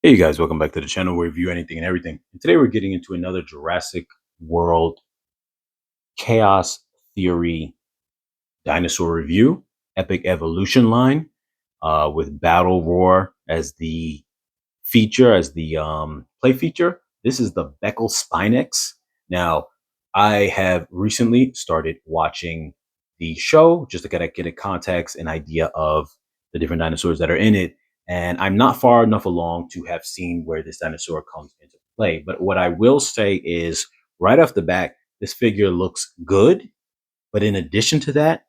Hey you guys, welcome back to the channel where we review anything and everything. And today we're getting into another Jurassic World Chaos Theory dinosaur review, Epic Evolution line, with Battle Roar as the feature, as the play feature. This is the Becklespinax. Now, I have recently started watching the show just to get a context and idea of the different dinosaurs that are in it. And I'm not far enough along to have seen where this dinosaur comes into play. But what I will say is right off the bat, this figure looks good. But in addition to that,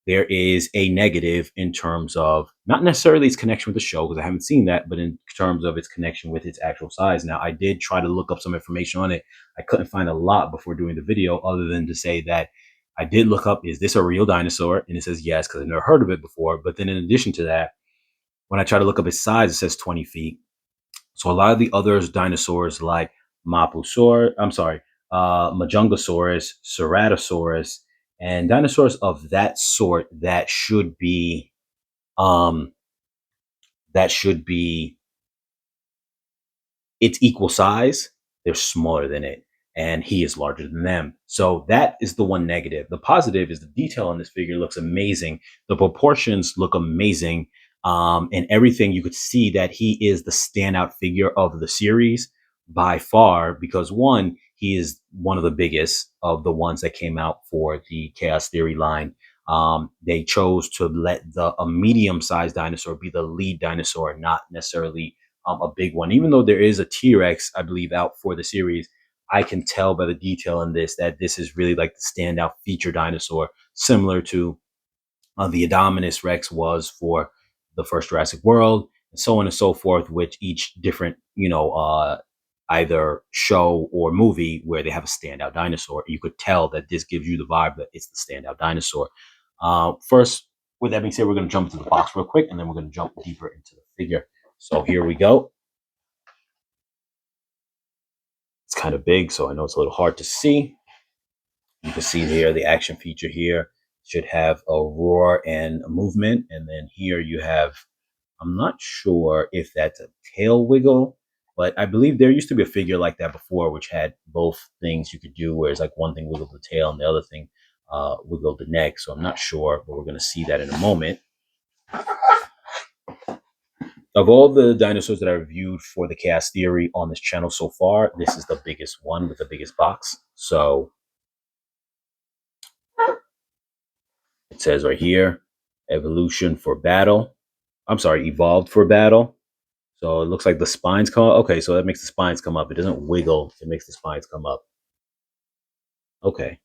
there is a negative in terms of not necessarily its connection with the show, because I haven't seen that, but in terms of its connection with its actual size. Now, I did try to look up some information on it. I couldn't find a lot before doing the video, other than to say that I did look up, is this a real dinosaur? And it says yes, because I've never heard of it before. But then in addition to that, when I try to look up its size, it says 20 feet. So a lot of the other dinosaurs like Majungasaurus, Ceratosaurus, and dinosaurs of that sort um that should be its equal size, they're smaller than it, and he is larger than them. So that is the one negative. The positive is the detail on this figure looks amazing. The proportions look amazing. And everything, you could see that he is the standout figure of the series by far, because one, he is one of the biggest of the ones that came out for the Chaos Theory line. They chose to let a medium-sized dinosaur be the lead dinosaur, not necessarily a big one. Even though there is a T-Rex, I believe, out for the series, I can tell by the detail in this that this is really like the standout feature dinosaur, similar to the Indominus Rex was for the first Jurassic World, and so on and so forth, which each different, either show or movie where they have a standout dinosaur. You could tell that this gives you the vibe that it's the standout dinosaur. First, with that being said, we're going to jump into the box real quick, and then we're going to jump deeper into the figure. So here we go. It's kind of big, so I know it's a little hard to see. You can see here the action feature here should have a roar and a movement. And then here you have, I'm not sure if that's a tail wiggle, but I believe there used to be a figure like that before, which had both things you could do, whereas like one thing wiggled the tail and the other thing wiggled the neck. So I'm not sure, but we're going to see that in a moment. Of all the dinosaurs that I reviewed for the Chaos Theory on this channel so far, this is the biggest one with the biggest box. So it says right here, evolution for battle. I'm sorry, evolved for battle. So it looks like the spines come up. Okay, so that makes the spines come up. It doesn't wiggle. It makes the spines come up. Okay.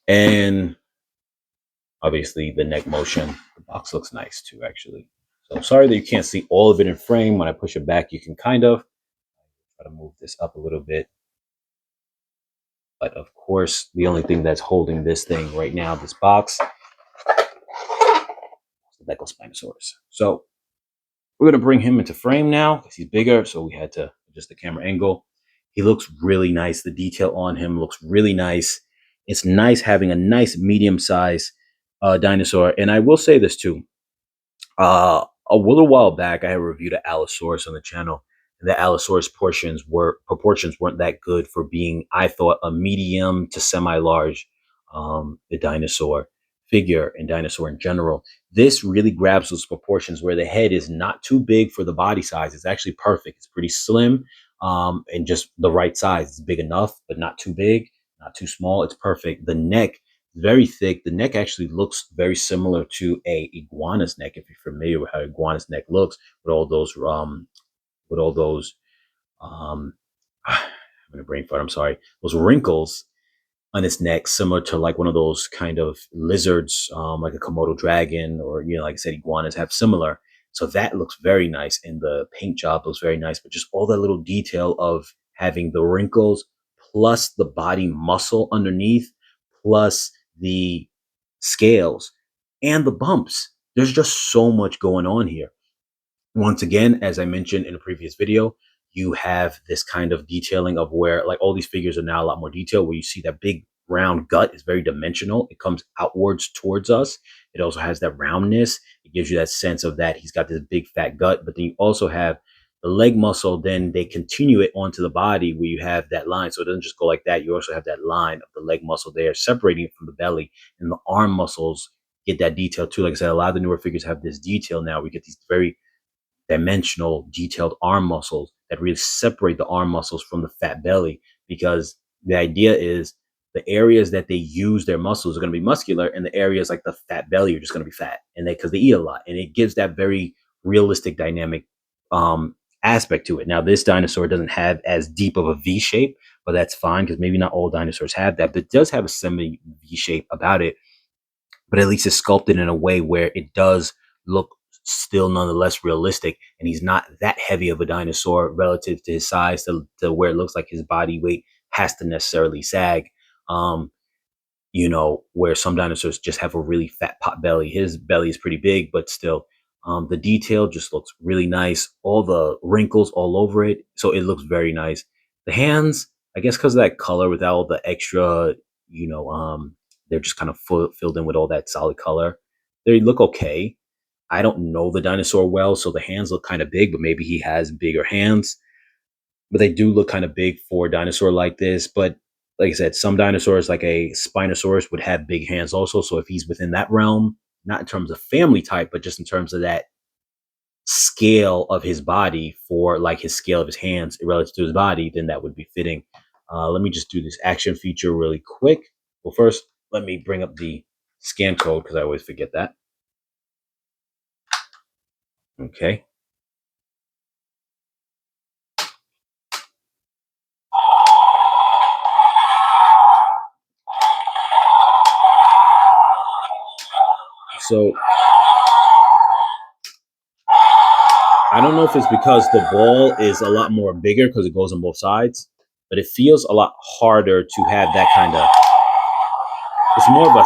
And obviously the neck motion. The box looks nice too, actually. So I'm sorry that you can't see all of it in frame. When I push it back, you can kind of try to move this up a little bit. But of course, the only thing that's holding this thing right now, this box, is the Becklespinosaurus. So we're going to bring him into frame now because he's bigger. So we had to adjust the camera angle. He looks really nice. The detail on him looks really nice. It's nice having a nice medium-sized dinosaur. And I will say this too. A little while back, I had reviewed an Allosaurus on the channel. And the Allosaurus proportions weren't that good for being, I thought, a medium to semi-large the dinosaur figure and dinosaur in general. This really grabs those proportions where the head is not too big for the body size. It's actually perfect. It's pretty slim and just the right size. It's big enough, but not too big, not too small. It's perfect. The neck is very thick. The neck actually looks very similar to a iguana's neck, if you're familiar with how iguana's neck looks, with all those I'm gonna brain fart, I'm sorry, those wrinkles on its neck, similar to like one of those kind of lizards, like a Komodo dragon, or like I said, iguanas have similar. So that looks very nice, and the paint job looks very nice. But just all that little detail of having the wrinkles, plus the body muscle underneath, plus the scales and the bumps. There's just so much going on here. Once again, as I mentioned in a previous video, you have this kind of detailing of where like all these figures are now a lot more detailed, where you see that big round gut is very dimensional. It comes outwards towards us. It also has that roundness. It gives you that sense of that he's got this big fat gut, but then you also have The leg muscle, then they continue it onto the body where you have that line. So it doesn't just go like that. You also have that line of the leg muscle there separating it from the belly. And the arm muscles get that detail too. Like I said, a lot of the newer figures have this detail now. We get these very dimensional, detailed arm muscles that really separate the arm muscles from the fat belly, because the idea is the areas that they use their muscles are going to be muscular, and the areas like the fat belly are just going to be fat, and because they eat a lot, and it gives that very realistic dynamic um aspect to it. Now this dinosaur doesn't have as deep of a V shape, but that's fine because maybe not all dinosaurs have that, but it does have a semi V shape about it, but at least it's sculpted in a way where it does look still nonetheless realistic. And he's not that heavy of a dinosaur relative to his size to where it looks like his body weight has to necessarily sag. Um, where some dinosaurs just have a really fat pot belly. His belly is pretty big, but still, the detail just looks really nice. All the wrinkles all over it, so it looks very nice. The hands, I guess, because of that color, without all the extra, you know, they're just kind of filled in with all that solid color. They look okay. I don't know the dinosaur well, so the hands look kind of big, but maybe he has bigger hands, but they do look kind of big for a dinosaur like this. But like I said, some dinosaurs, like a Spinosaurus, would have big hands also. So if he's within that realm, not in terms of family type, but just in terms of that scale of his body for like his scale of his hands relative to his body, then that would be fitting. Let me just do this action feature really quick. Well, first, let me bring up the scan code because I always forget that. Okay. So I don't know if it's because the ball is a lot more bigger because it goes on both sides, but it feels a lot harder to have that kind of. It's more of a.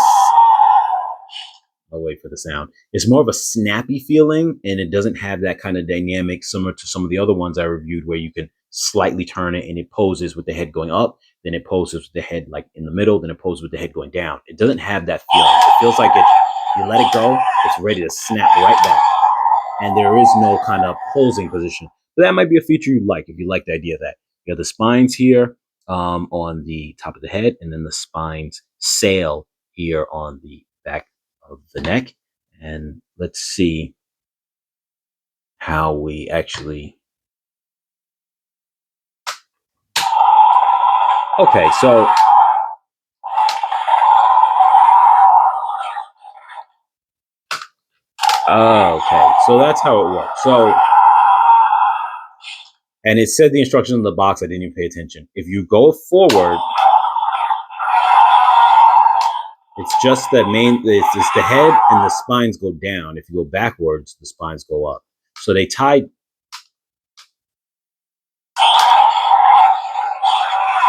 I'll wait for the sound. It's more of a snappy feeling, and it doesn't have that kind of dynamic similar to some of the other ones I reviewed, where you can slightly turn it and it poses with the head going up, then it poses with the head like in the middle, then it poses with the head going down. It doesn't have that feeling. It feels like you let it go, it's ready to snap right back, and there is no kind of posing position. But that might be a feature you like if you like the idea of that. You have the spines here on the top of the head, and then the spines sail here on the back of the neck. And let's see how we actually. Okay, so that's how it works. So, and it said the instructions in the box. I didn't even pay attention. If you go forward, it's just the main. It's the head and the spines go down. If you go backwards, the spines go up. So they tied.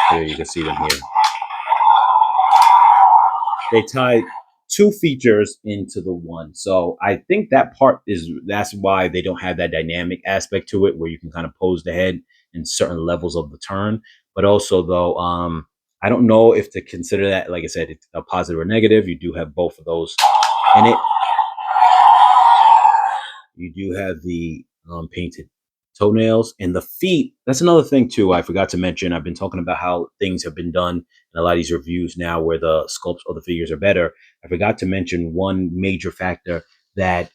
Here you can see them here. They tied two features into the one. So I think that's why they don't have that dynamic aspect to it, where you can kind of pose the head in certain levels of the turn. But also though, I don't know if to consider that, like I said, it's a positive or negative. You do have both of those in it. You do have the painted toenails and the feet. That's another thing too. I forgot to mention. I've been talking about how things have been done in a lot of these reviews now, where the sculpts of the figures are better. I forgot to mention one major factor that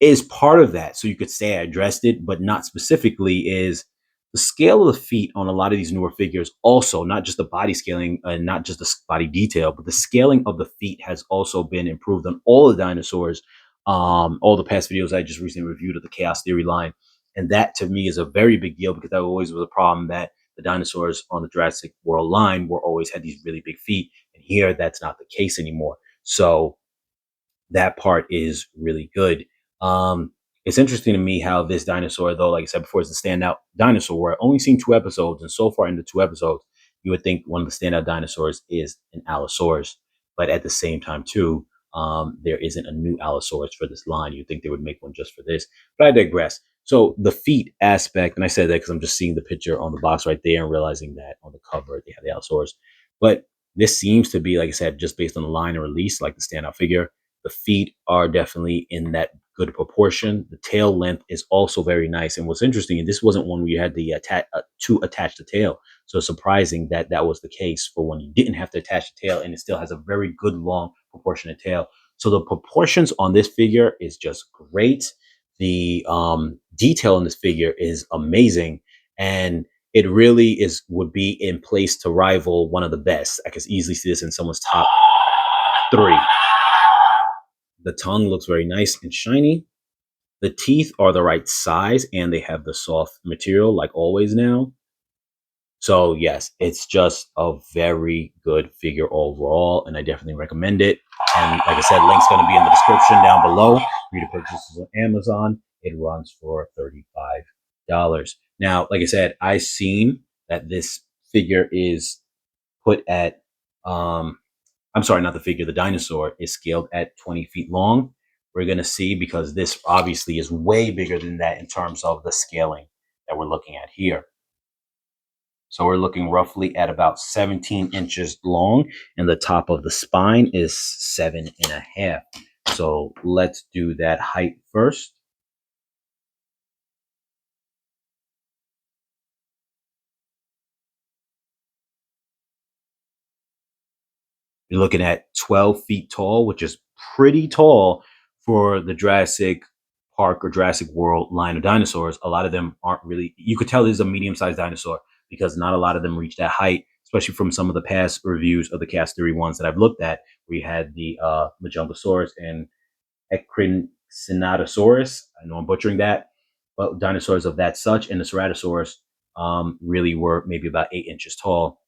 is part of that. So you could say I addressed it, but not specifically, is the scale of the feet on a lot of these newer figures. Also, not just the body scaling and not just the body detail, but the scaling of the feet has also been improved on all the dinosaurs. All the past videos I just recently reviewed of the Chaos Theory line. And that to me is a very big deal, because that always was a problem, that the dinosaurs on the Jurassic World line were always had these really big feet. And here that's not the case anymore. So that part is really good. It's interesting to me how this dinosaur, though, like I said before, is the standout dinosaur. Where I've only seen 2 episodes, and so far in the 2 episodes, you would think one of the standout dinosaurs is an Allosaurus. But at the same time, too, there isn't a new Allosaurus for this line. You'd think they would make one just for this. But I digress. So the feet aspect, and I said that because I'm just seeing the picture on the box right there and realizing that on the cover they have the Allosaurus. But this seems to be, like I said, just based on the line and release, like the standout figure. The feet are definitely in that good proportion. The tail length is also very nice. And what's interesting, and this wasn't one where you had the to attach the tail. So surprising that that was the case for when you didn't have to attach the tail, and it still has a very good long proportionate tail. So the proportions on this figure is just great. The detail in this figure is amazing, and it really is would be in place to rival one of the best. I could easily see this in someone's top three. The tongue looks very nice and shiny. The teeth are the right size and they have the soft material like always now. So yes, it's just a very good figure overall, and I definitely recommend it. And like I said, link's going to be in the description down below for you to purchase this on Amazon. It runs for $35. Now, like I said, I seen that this figure is put at I'm sorry, not the figure, the dinosaur is scaled at 20 feet long. We're going to see, because this obviously is way bigger than that in terms of the scaling that we're looking at here. So we're looking roughly at about 17 inches long, and the top of the spine is 7.5. So let's do that height first. You're looking at 12 feet tall, which is pretty tall for the Jurassic Park or Jurassic World line of dinosaurs. A lot of them aren't really, you could tell this is a medium-sized dinosaur because not a lot of them reach that height, especially from some of the past reviews of the Cast Theory ones that I've looked at. We had the Majungasaurus and Echinocinosaurus. I know I'm butchering that, but dinosaurs of that such, and the Ceratosaurus really were maybe about 8 inches tall.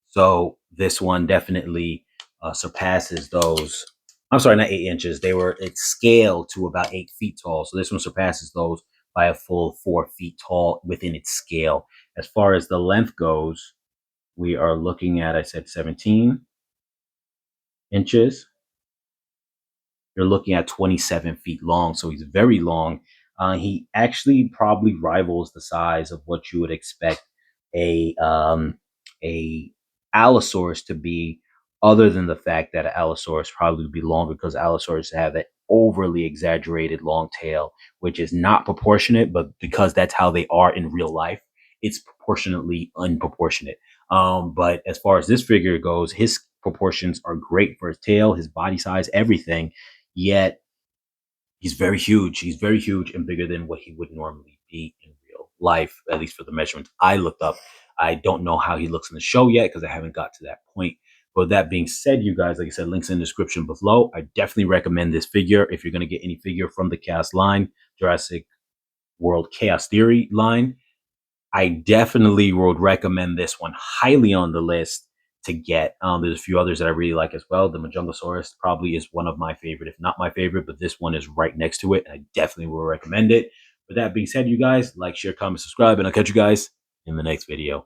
So this one definitely surpasses those. I'm sorry, not 8 inches. It's scaled to about 8 feet tall. So this one surpasses those by a full 4 feet tall within its scale. As far as the length goes, we are looking at, I said 17 inches. You're looking at 27 feet long. So he's very long. He actually probably rivals the size of what you would expect a Allosaurus to be, other than the fact that an Allosaurus probably would be longer because Allosaurus have that overly exaggerated long tail, which is not proportionate, but because that's how they are in real life, it's proportionately unproportionate. But as far as this figure goes, his proportions are great for his tail, his body size, everything. Yet he's very huge. He's very huge and bigger than what he would normally be in real life, at least for the measurements I looked up. I don't know how he looks in the show yet because I haven't got to that point. But that being said, you guys, like I said, links in the description below. I definitely recommend this figure if you're going to get any figure from the Chaos line, Jurassic World Chaos Theory line. I definitely would recommend this one highly on the list to get. There's a few others that I really like as well. The Majungasaurus probably is one of my favorite, if not my favorite, but this one is right next to it. And I definitely will recommend it. With that being said, you guys, like, share, comment, subscribe, and I'll catch you guys in the next video.